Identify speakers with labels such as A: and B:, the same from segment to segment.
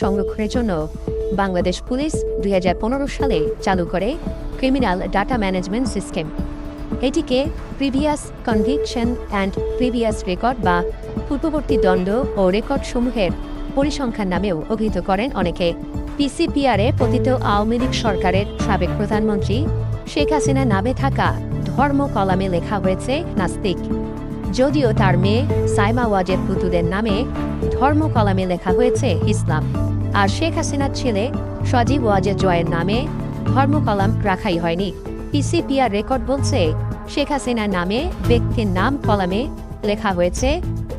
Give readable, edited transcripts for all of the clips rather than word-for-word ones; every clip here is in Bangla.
A: সংরক্ষণের জন্য বাংলাদেশ পুলিশ 2015 সালে চালু করে ক্রিমিনাল ডাটা ম্যানেজমেন্ট সিস্টেম। এটিকে previous conviction and previous record বা পূর্ববর্তী দণ্ড ও রেকর্ডসমূহের পরিসংখ্যান নামেও অভিহিত করেন অনেকে। পিসিপিআরে পতিত আওয়ামী লীগ সরকারের সাবেক প্রধানমন্ত্রী শেখ হাসিনা নামে থাকা ধর্ম কলামে লেখা হয়েছে নাস্তিক, যদিও তার মেয়ে সাইমা ওয়াজেদ পুতুলের নামে ধর্ম কলামে লেখা হয়েছে ইসলাম। আর শেখ হাসিনার ছেলে সজীব ওয়াজেদ জয়ের নামে ধর্ম কলাম রাখাই হয়নি। পিসিপিআর রেকর্ড বলছে শেখ হাসিনার নামে ব্যক্তির নাম কলামে লেখা হয়েছে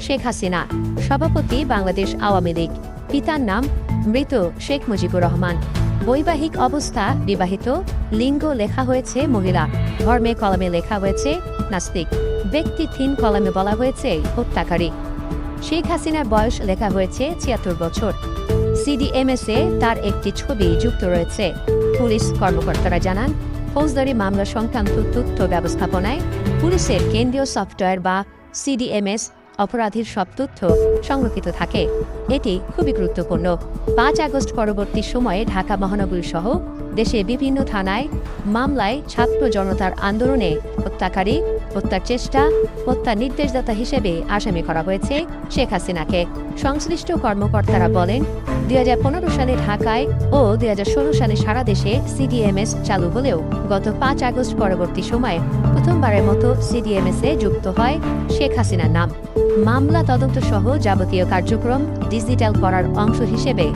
A: শেখ হাসিনা, সভাপতি বাংলাদেশ আওয়ামী লীগ। পিতার নাম মৃত শেখ মুজিবুর রহমান। বৈবাহিক অবস্থা বিবাহিত, লিঙ্গ লেখা হয়েছে মহিলা, ধর্মে কলামে লেখা হয়েছে নাস্তিক, ব্যক্তি থিন কলামে বলা হয়েছে হত্যাকারী। শেখ হাসিনার বয়স লেখা হয়েছে ৭৬ বছর। সিডিএমএসে তার একটি ছবি যুক্ত রয়েছে। পুলিশ কর্মকর্তারা জানান, ফৌজদারি মামলা সংক্রান্ত তথ্য ব্যবস্থাপনায় পুলিশের কেন্দ্রীয় সফটওয়্যার বা সিডিএমএস অপরাধীর সব তথ্য সংরক্ষিত থাকে। এটি খুবই গুরুত্বপূর্ণ। ৫ আগস্ট পরবর্তী সময়ে ঢাকা মহানগরী সহ দেশে বিভিন্ন থানায় মামলায় ছাত্র জনতার আন্দোলনে হত্যাকারী, হত্যার চেষ্টা, হত্যার নির্দেশদাতা হিসেবে আসামি করা হয়েছে শেখ হাসিনাকে। সংশ্লিষ্ট কর্মকর্তারা বলেন, 2015 সালে ঢাকায় ও 2016 সালে সারা দেশে সিডিএমএস চালু হলেও গত ৫ আগস্ট পরবর্তী সময়ে প্রথমবারের মতো সিডিএমএসে যুক্ত হয় শেখ হাসিনার নাম। মামলা তদন্ত সহ যাবতীয় কার্যক্রম ডিজিটাল করার অংশ হিসেবে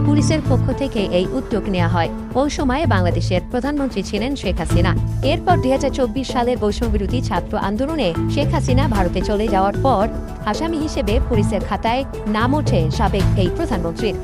A: পুলিশের পক্ষ থেকে এই উদ্যোগ নেওয়া হয়। ওই সময়ে বাংলাদেশের প্রধানমন্ত্রী ছিলেন শেখ হাসিনা। এরপর 2024 সালের বৈষম্যবিরোধী ছাত্র আন্দোলনে শেখ হাসিনা ভারতে চলে যাওয়ার পর আসামি হিসেবে পুলিশের খাতায় নাম ওঠে সাবেক এই প্রধানমন্ত্রীর।